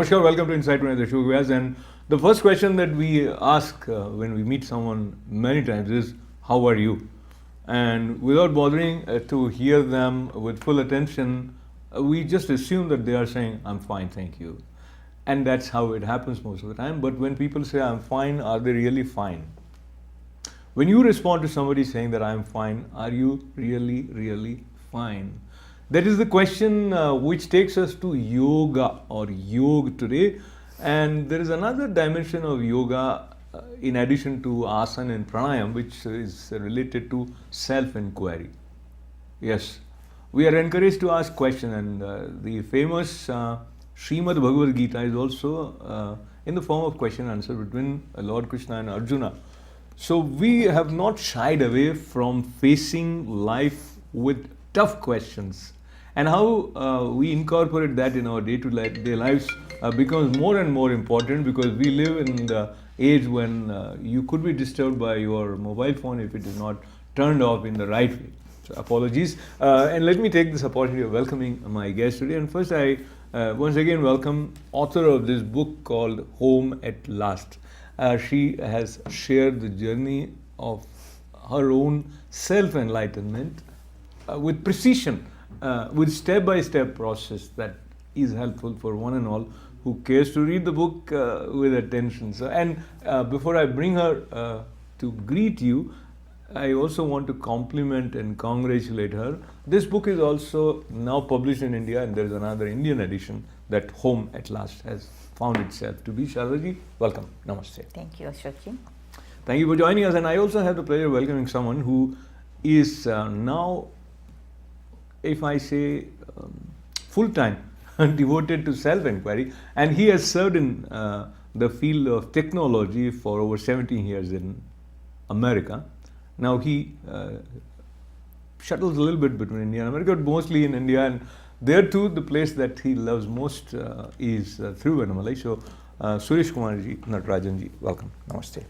Namaskar, welcome to Insight with Ashok, Vyas. And the first question that we ask when we meet someone many times is, how are you? And without bothering to hear them with full attention, we just assume that they are saying, I'm fine, thank you. And that's how it happens most of the time. But when people say, I'm fine, are they really fine? When you respond to somebody saying that I'm fine, are you really fine? That is the question which takes us to yoga or yoga today. And there is another dimension of yoga in addition to asana and pranayam, which is related to self-enquiry. Yes, we are encouraged to ask questions, and the famous Srimad Bhagavad Gita is also in the form of question and answer between Lord Krishna and Arjuna. So we have not shied away from facing life with tough questions, and how we incorporate that in our day-to-day lives becomes more and more important, because we live in the age when you could be disturbed by your mobile phone if it is not turned off in the right way. So apologies, and let me take this opportunity of welcoming my guest today. And first I once again welcome author of this book called Home at Last. She has shared the journey of her own self-enlightenment with precision, with step-by-step process that is helpful for one and all who cares to read the book with attention. So, and before I bring her to greet you, I also want to compliment and congratulate her. This book is also now published in India, and there is another Indian edition that Home at Last has found itself to be. Shardaji, welcome. Namaste. Thank you, Ashokji. Thank you for joining us. And I also have the pleasure of welcoming someone who is now, if I say, full-time devoted to self-enquiry, and he has served in the field of technology for over 17 years in America. Now he shuttles a little bit between India and America, but mostly in India, and there too the place that he loves most is Tiruvannamalai. So Suresh Natrajan ji, welcome. Namaste.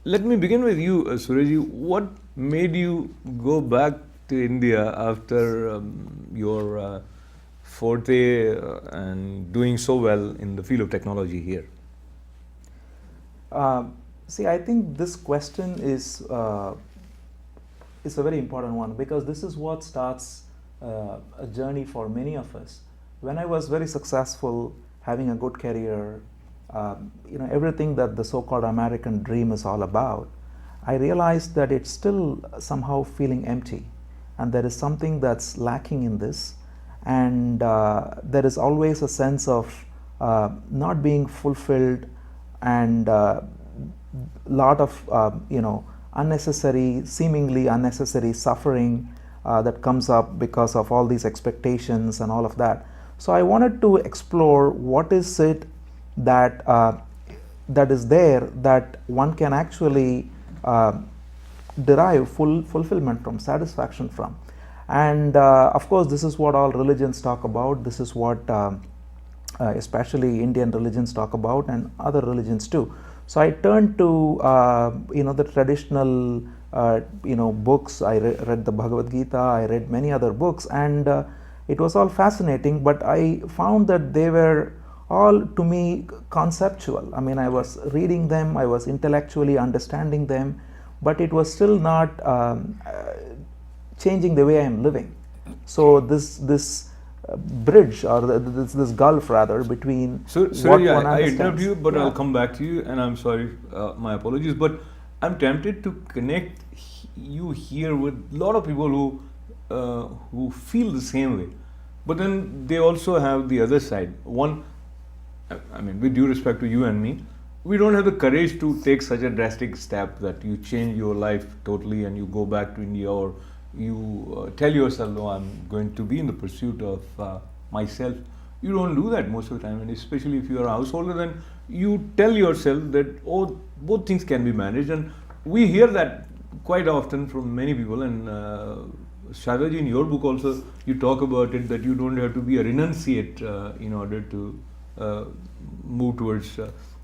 Let me begin with you, Sureshji. What made you go back to India after your forte and doing so well in the field of technology here? See, I think this question is a very important one, because this is what starts a journey for many of us. When I was very successful, having a good career, everything that the so-called American dream is all about, I realized that it's still somehow feeling empty, and there is something that's lacking in this, and there is always a sense of not being fulfilled, and lot of seemingly unnecessary suffering that comes up because of all these expectations and all of that. So I wanted to explore what is it that that is there that one can actually derive fulfillment from, satisfaction from. And of course, this is what all religions talk about. This is what especially Indian religions talk about, and other religions too. So I turned to the traditional books. I read the Bhagavad Gita. I read many other books, and it was all fascinating. But I found that they were all, to me, conceptual. I mean, I was reading them, I was intellectually understanding them, but it was still not changing the way I am living. So this bridge, or this gulf rather, between what one understands. I interrupt you, but yeah. I'll come back to you, and I'm sorry, my apologies, but I'm tempted to connect you here with a lot of people who feel the same way, but then they also have the other side. One, I mean, with due respect to you and me, we don't have the courage to take such a drastic step that you change your life totally and you go back to India, or you tell yourself, no, I'm going to be in the pursuit of myself. You don't do that most of the time, and especially if you're a householder, then you tell yourself that, oh, both things can be managed. And we hear that quite often from many people, and Shardaji, in your book also you talk about it, that you don't have to be a renunciate in order to move towards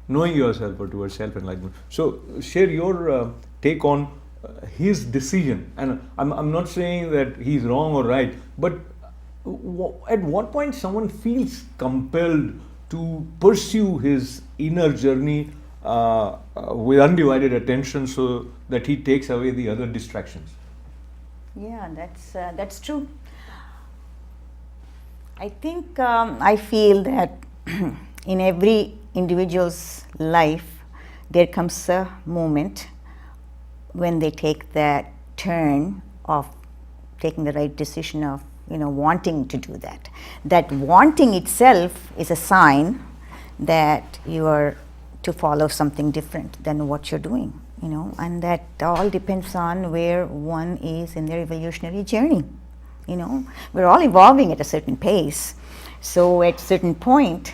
knowing yourself or towards self-enlightenment. So share your take on his decision, and I'm not saying that he's wrong or right, but at what point someone feels compelled to pursue his inner journey with undivided attention so that he takes away the other distractions? Yeah, that's true. I think I feel that in every individual's life there comes a moment when they take that turn of taking the right decision of wanting to do that. That wanting itself is a sign that you are to follow something different than what you're doing, and that all depends on where one is in their evolutionary journey. We're all evolving at a certain pace. So at a certain point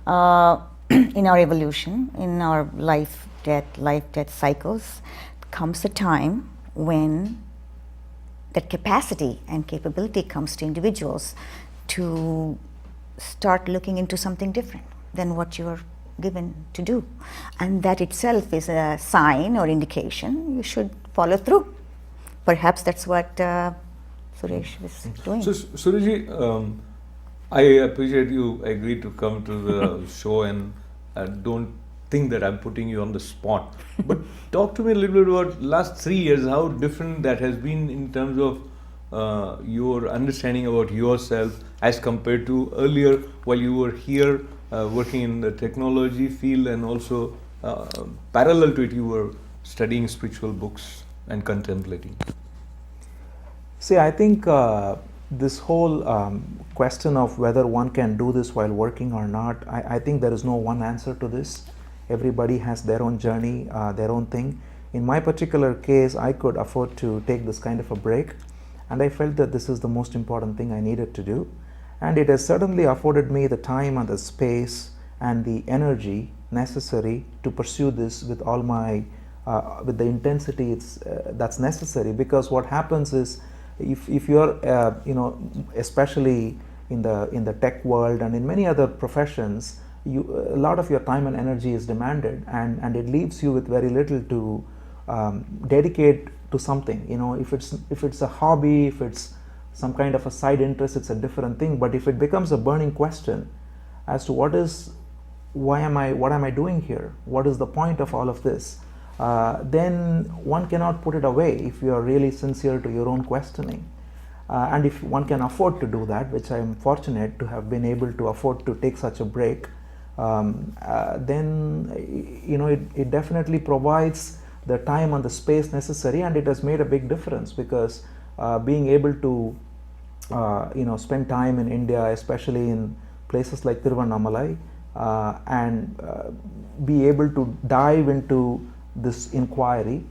in our evolution, in our life-death cycles, comes a time when that capacity and capability comes to individuals to start looking into something different than what you're given to do. And that itself is a sign or indication you should follow through. Perhaps that's what Suresh was doing. So, Sureshji, I appreciate you agreed to come to the show, and don't think that I'm putting you on the spot. But talk to me a little bit about last 3 years, how different that has been in terms of your understanding about yourself as compared to earlier while you were here working in the technology field, and also parallel to it you were studying spiritual books and contemplating. See, I think this whole question of whether one can do this while working or not, I think there is no one answer to this. Everybody has their own journey, their own thing. In my particular case, I could afford to take this kind of a break, and I felt that this is the most important thing I needed to do. And it has certainly afforded me the time and the space and the energy necessary to pursue this with all my, with the intensity that's necessary. Because what happens is, if you're especially in the tech world and in many other professions, a lot of your time and energy is demanded, and it leaves you with very little to dedicate to something. If it's a hobby, if it's some kind of a side interest, it's a different thing. But if it becomes a burning question as to what am I doing here, what is the point of all of this, then one cannot put it away if you are really sincere to your own questioning. And if one can afford to do that, which I am fortunate to have been able to afford to take such a break, then it definitely provides the time and the space necessary, and it has made a big difference. Because being able to spend time in India, especially in places like Tiruvannamalai, and be able to dive into this inquiry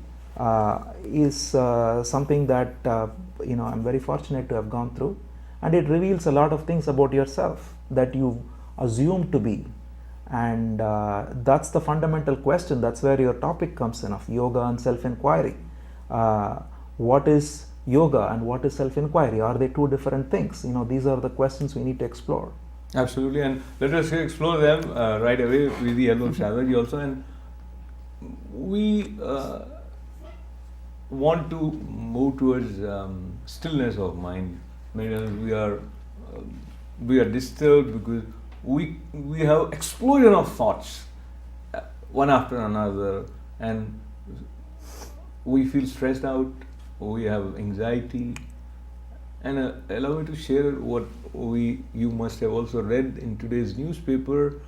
is something that I'm very fortunate to have gone through, and it reveals a lot of things about yourself that you assume to be. And that's the fundamental question. That's where your topic comes in, of yoga and self-inquiry. What is yoga and what is self-inquiry? Are they two different things? These are the questions we need to explore. Absolutely, and let us explore them right away with the help of Sardaji also. And we want to move towards stillness of mind. Many times we are disturbed because we have explosion of thoughts one after another, and we feel stressed out, we have anxiety. And allow me to share what you must have also read in today's newspaper.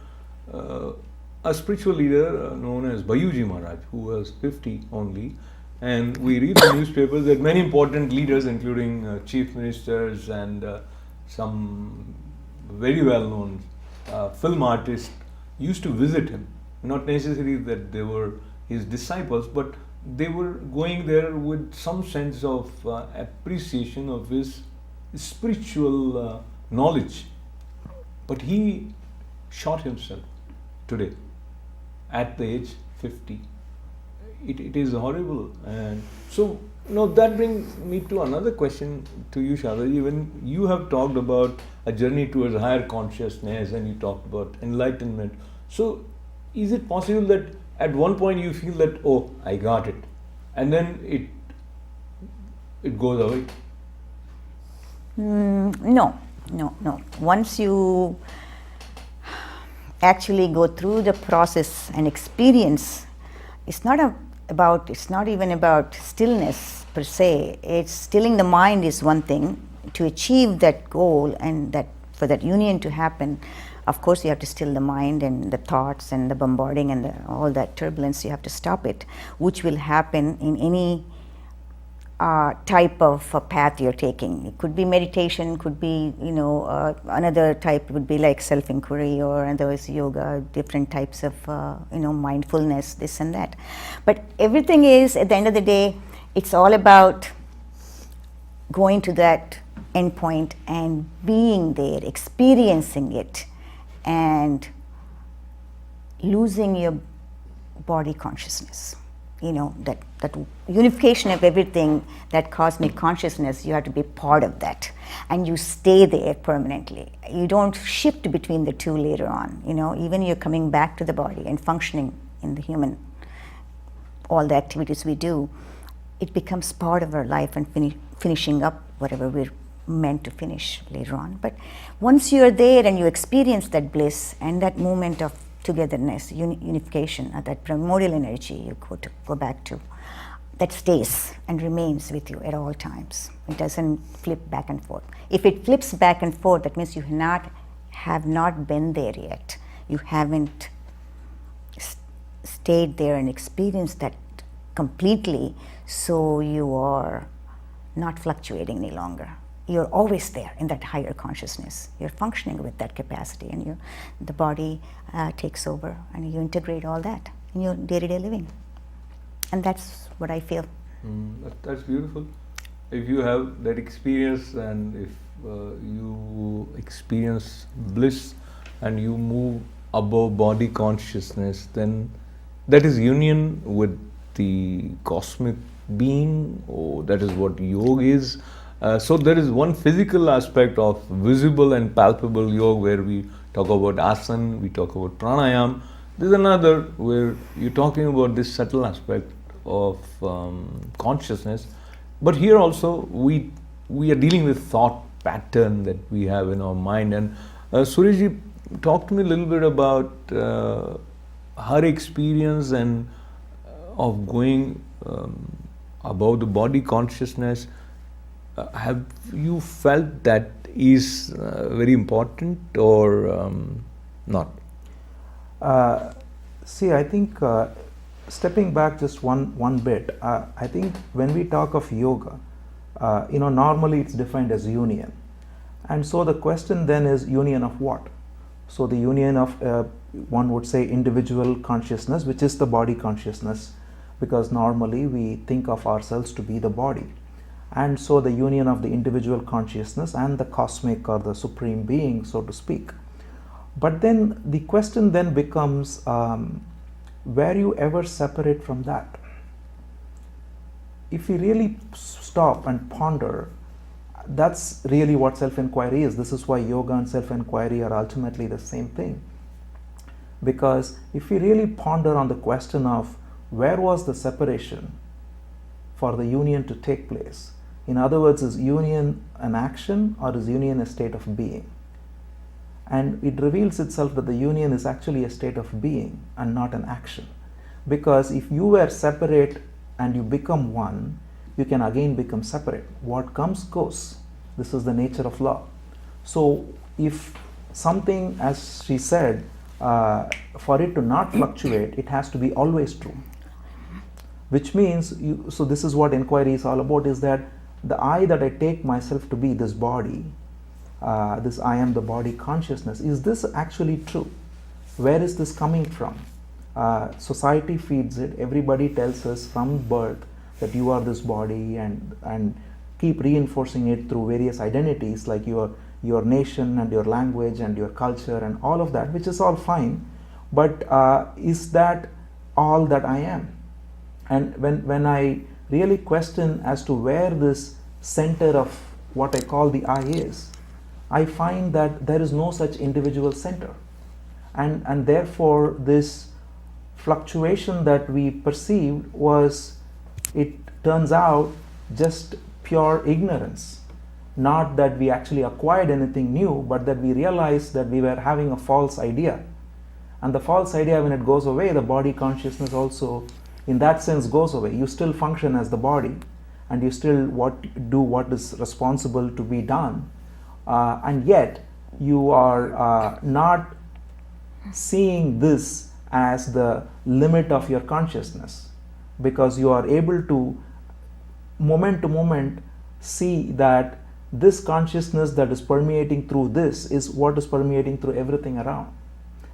A spiritual leader known as Bayuji Maharaj, who was 50 only, and we read in the newspapers that many important leaders, including chief ministers and some very well-known film artists, used to visit him. Not necessarily that they were his disciples, but they were going there with some sense of appreciation of his spiritual knowledge. But he shot himself today at the age 50. It is horrible. And so that brings me to another question to you, Sardaji. When you have talked about a journey towards higher consciousness and you talked about enlightenment, so is it possible that at one point you feel that, oh, I got it, and then it goes away? No, No. Once you actually go through the process and experience, it's not even about stillness per se. It's stilling the mind is one thing. To achieve that goal and that for that union to happen, of course you have to still the mind and the thoughts and the bombarding and all that turbulence. You have to stop it, which will happen in any type of path you're taking. It could be meditation, could be another type would be like self-inquiry, or otherwise yoga, different types of mindfulness, this and that. But everything is, at the end of the day, it's all about going to that end point and being there, experiencing it, and losing your body consciousness. That unification of everything, that cosmic consciousness, you have to be part of that, and you stay there permanently. You don't shift between the two later on. Even you're coming back to the body and functioning in the human, all the activities we do, it becomes part of our life and finishing up whatever we're meant to finish later on. But once you're there and you experience that bliss and that moment of togetherness, unification, that primordial energy you go back to, that stays and remains with you at all times. It doesn't flip back and forth. If it flips back and forth, that means you have not been there yet. You haven't stayed there and experienced that completely, so you are not fluctuating any longer. You're always there in that higher consciousness. You're functioning with that capacity, and the body takes over, and you integrate all that in your day-to-day living. And that's what I feel. That's beautiful. If you have that experience, and if you experience bliss and you move above body consciousness, then that is union with the cosmic being, or that is what yoga is. So there is one physical aspect of visible and palpable yoga where we talk about asana, we talk about pranayam. There's another where you're talking about this subtle aspect of consciousness. But here also we are dealing with thought pattern that we have in our mind. And Sureshji, talk to me a little bit about her experience and of going above the body consciousness. Have you felt that is very important or not? See, I think stepping back just one bit, I think when we talk of yoga, normally it's defined as union. And so the question then is union of what? So the union of, one would say, individual consciousness, which is the body consciousness, because normally we think of ourselves to be the body. And so the union of the individual consciousness and the cosmic or the supreme being, so to speak. But then the question then becomes, were you ever separate from that? If you really stop and ponder, that's really what self-inquiry is. This is why yoga and self-inquiry are ultimately the same thing. Because if we really ponder on the question of where was the separation for the union to take place, in other words, is union an action or is union a state of being? And it reveals itself that the union is actually a state of being and not an action. Because if you were separate and you become one, you can again become separate. What comes goes. This is the nature of law. So if something, as she said, for it to not fluctuate, it has to be always true. Which means, so this is what inquiry is all about, is that the I that I take myself to be, this body, this I am the body consciousness, is this actually true? Where is this coming from? Society feeds it. Everybody tells us from birth that you are this body, and keep reinforcing it through various identities like your nation and your language and your culture and all of that, which is all fine. But is that all that I am? And when I really question as to where this center of what I call the I is, I find that there is no such individual center. And therefore this fluctuation that we perceived was, it turns out, just pure ignorance. not that we actually acquired anything new, but that we realized that we were having a false idea. And the false idea, when it goes away, the body consciousness also, in that sense, goes away. You still function as the body, and you still do what is responsible to be done, and yet you are not seeing this as the limit of your consciousness, because you are able to moment to moment see that this consciousness that is permeating through this is what is permeating through everything around.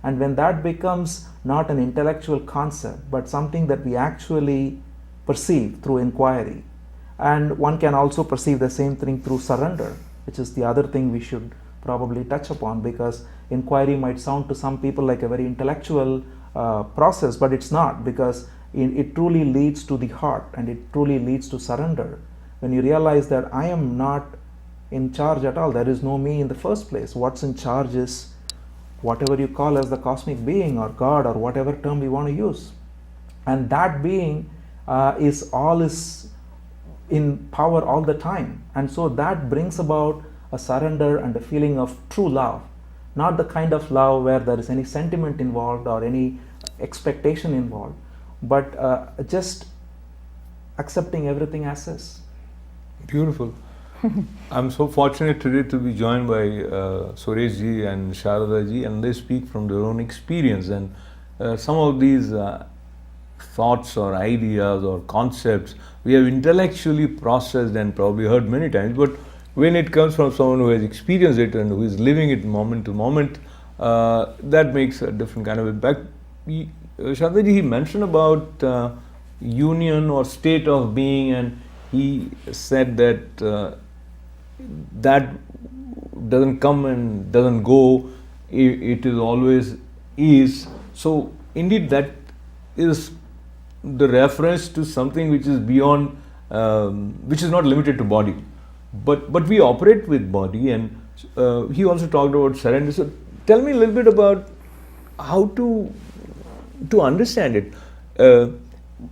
And when that becomes not an intellectual concept, but something that we actually perceive through inquiry, and one can also perceive the same thing through surrender, which is the other thing we should probably touch upon, because inquiry might sound to some people like a very intellectual process, but it's not, because it truly leads to the heart, and it truly leads to surrender. When you realize that I am not in charge at all, there is no me in the first place. What's in charge is whatever you call as the cosmic being or God or whatever term we want to use. And that being is in power all the time. And so that brings about a surrender and a feeling of true love. Not the kind of love where there is any sentiment involved or any expectation involved, but just accepting everything as is. Beautiful. I'm so fortunate today to be joined by Suresh ji and Sharada ji, and they speak from their own experience. And some of these thoughts or ideas or concepts we have intellectually processed and probably heard many times, but when it comes from someone who has experienced it and who is living it moment to moment, that makes a different kind of impact. Sharada ji, he mentioned about union or state of being, and he said that that doesn't come and doesn't go, it is always is. So indeed that is the reference to something which is beyond, which is not limited to body, but we operate with body. And he also talked about surrender. So tell me a little bit about how to understand it.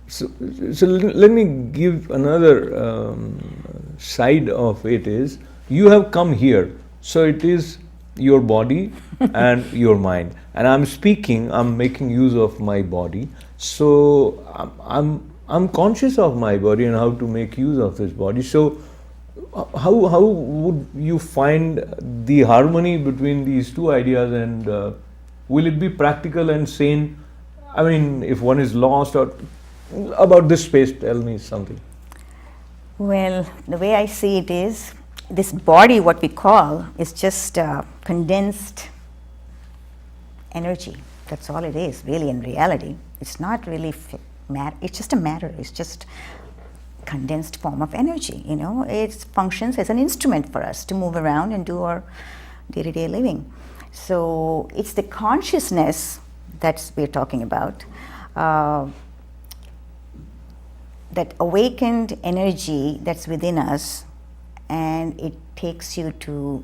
So let me give another side of it. Is you have come here, so it is your body and your mind, and I'm speaking, I'm making use of my body, so I'm conscious of my body and how to make use of this body. So how would you find the harmony between these two ideas, and will it be practical and sane? I mean, if one is lost, or about this space, tell me something. Well, the way I see it is, this body, what we call, is just condensed energy. That's all it is, really, in reality. It's not really matter. It's just a matter. It's just condensed form of energy. You know, it functions as an instrument for us to move around and do our day-to-day living. So it's the consciousness that we're talking about. That awakened energy that's within us, and it takes you to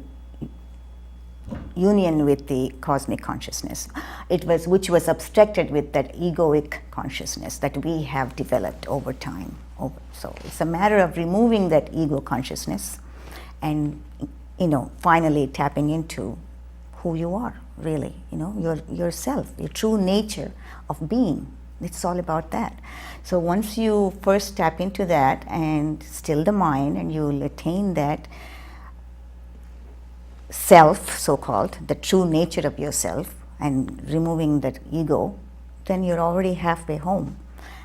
union with the cosmic consciousness. Which was abstracted with that egoic consciousness that we have developed over time. So it's a matter of removing that ego consciousness and, finally tapping into who you are, really, yourself, your true nature of being. It's all about that. So once you first tap into that and still the mind, and you'll attain that self, so-called, the true nature of yourself, and removing that ego, then you're already halfway home,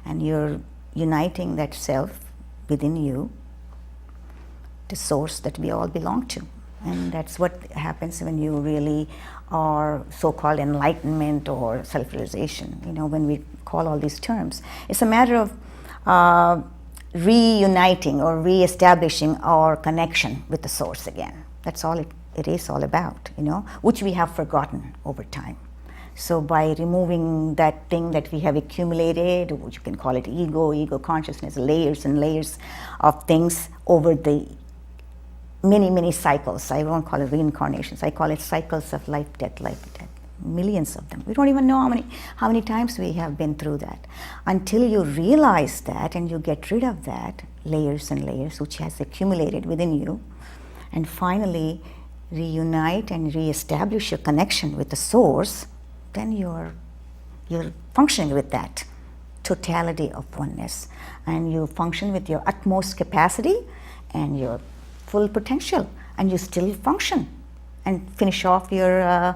and you're uniting that self within you, the source that we all belong to. And that's what happens when you really are so-called enlightenment or self-realization, when we call all these terms. It's a matter of reuniting or re-establishing our connection with the source again. That's all it is all about, which we have forgotten over time. So by removing that thing that we have accumulated, which you can call it ego consciousness, layers and layers of things over the many cycles. I won't call it reincarnations. I call it cycles of life, death, millions of them. We don't even know how many times we have been through that. Until you realize that and you get rid of that layers and layers which has accumulated within you, and finally reunite and reestablish your connection with the source, then you're functioning with that totality of oneness, and you function with your utmost capacity and your full potential, and you still function and finish off your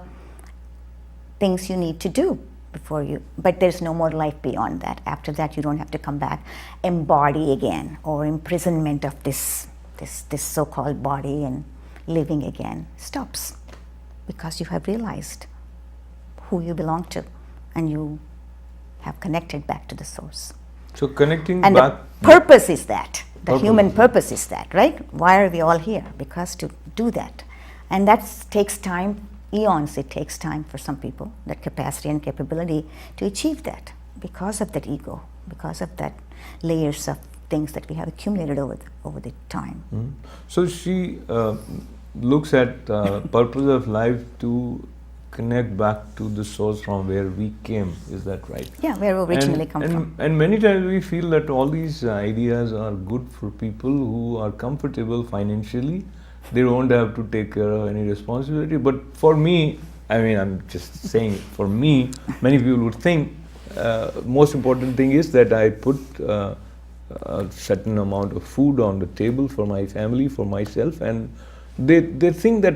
things you need to do before you, but there's no more life beyond that. After that, you don't have to come back, embody again, or imprisonment of this so-called body and living again stops, because you have realized who you belong to, and you have connected back to the source. So connecting and back. the purpose is that. The Purpose. human purpose is that, right? Why are we all here? Because to do that. And that takes time, eons it takes time for some people, that capacity and capability to achieve that, because of that ego, because of that layers of things that we have accumulated over the time. So she looks at purpose of life to connect back to the source from where we came. Is that right? Yeah, where we originally come from. And many times we feel that all these ideas are good for people who are comfortable financially. They don't have to take care of any responsibility. But for me, I mean, I'm just saying, for me, many people would think most important thing is that I put a certain amount of food on the table for my family, for myself, and they think that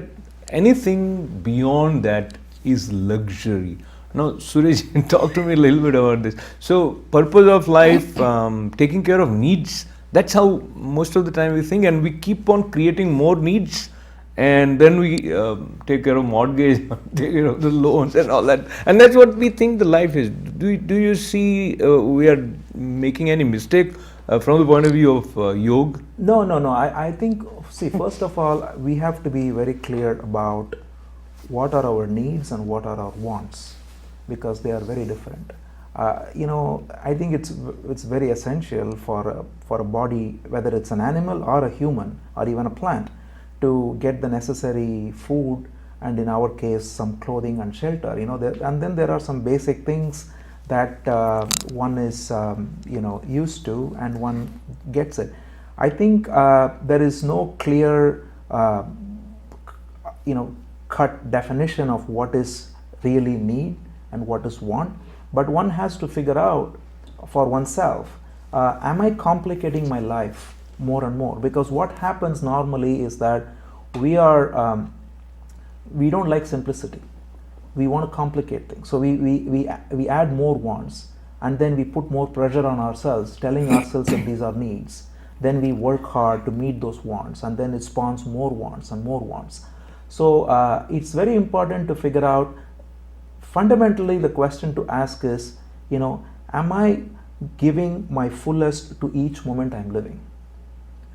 anything beyond that is luxury. Now, Suresh, talk to me a little bit about this. So, purpose of life, taking care of needs, that's how most of the time we think, and we keep on creating more needs, and then we take care of mortgage, take care of the loans and all that, and that's what we think the life is. Do you see we are making any mistake from the point of view of yoga? No. I think, see, first of all, we have to be very clear about what are our needs and what are our wants, because they are very different. I think it's very essential for a body, whether it's an animal or a human or even a plant, to get the necessary food, and in our case, some clothing and shelter. And then there are some basic things that one is used to, and one gets it. I think there is no clear cut definition of what is really need and what is want, but one has to figure out for oneself, am I complicating my life more and more? Because what happens normally is that we don't like simplicity. We want to complicate things, so we add more wants, and then we put more pressure on ourselves, telling ourselves that these are needs. Then we work hard to meet those wants, and then it spawns more wants and more wants. So it's very important to figure out, fundamentally the question to ask is, am I giving my fullest to each moment I'm living?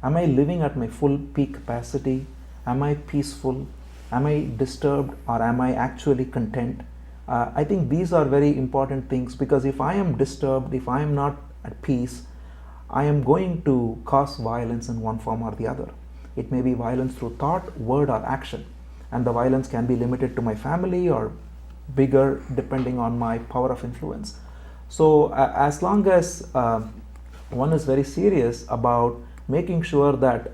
Am I living at my full peak capacity? Am I peaceful? Am I disturbed, or am I actually content? I think these are very important things, because if I am disturbed, if I am not at peace, I am going to cause violence in one form or the other. It may be violence through thought, word, or action, and the violence can be limited to my family or bigger, depending on my power of influence. So as long as one is very serious about making sure that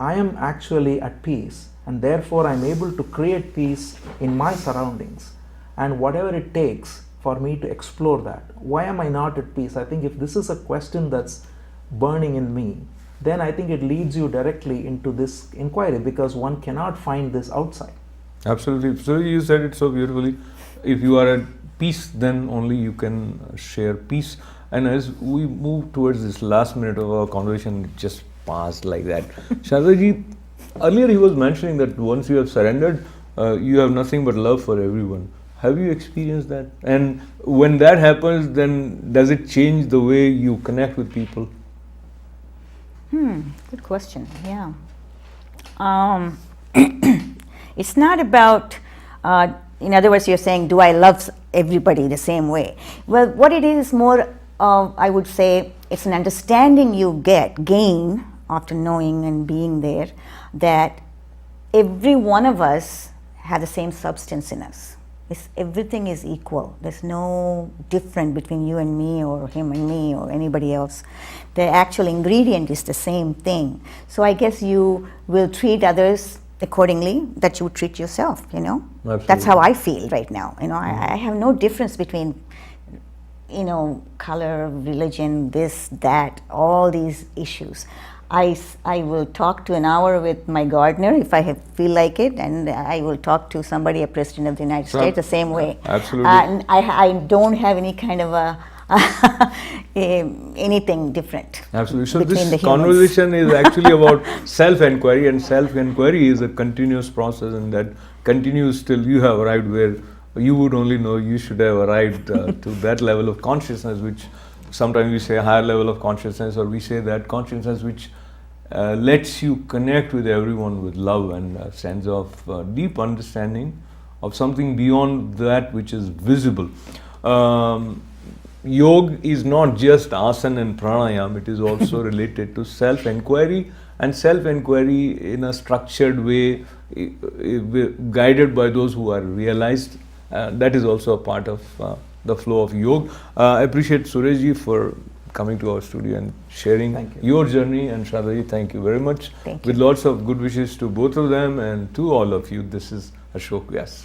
I am actually at peace, and therefore I'm able to create peace in my surroundings, and whatever it takes for me to explore that. Why am I not at peace? I think if this is a question that's burning in me, then I think it leads you directly into this inquiry, because one cannot find this outside. Absolutely. So you said it so beautifully. If you are at peace, then only you can share peace. And as we move towards this last minute of our conversation, it just passed like that. Sardaji, earlier he was mentioning that once you have surrendered, you have nothing but love for everyone. Have you experienced that? And when that happens, then does it change the way you connect with people? Good question. Yeah. It's not about, in other words, you're saying, do I love everybody the same way? Well, what it is more, I would say, it's an understanding you gain after knowing and being there, that every one of us has the same substance in us. Everything is equal. There's no difference between you and me, or him and me, or anybody else. The actual ingredient is the same thing. So I guess you will treat others accordingly that you would treat yourself, you know. Absolutely. That's how I feel right now. You know, I have no difference between, you know, color, religion, this, that, all these issues. I will talk to an hour with my gardener if I feel like it, and I will talk to somebody, a president of the United States, the same way. Absolutely. And I don't have any kind of a anything different. Absolutely. So between this the humans. conversation is actually about self-enquiry, and self-enquiry is a continuous process, and that continues till you have arrived where you would only know you should have arrived to that level of consciousness, which sometimes we say a higher level of consciousness, or we say that consciousness which lets you connect with everyone with love and a sense of deep understanding of something beyond that which is visible. Yoga is not just asana and pranayam, it is also related to self-enquiry, and self-enquiry in a structured way, guided by those who are realized. That is also a part of the flow of yoga. I appreciate Sureshji for coming to our studio and sharing your journey, and Sardaji, thank you very much. Thank you. With lots of good wishes to both of them and to all of you. This is Ashok Vyas.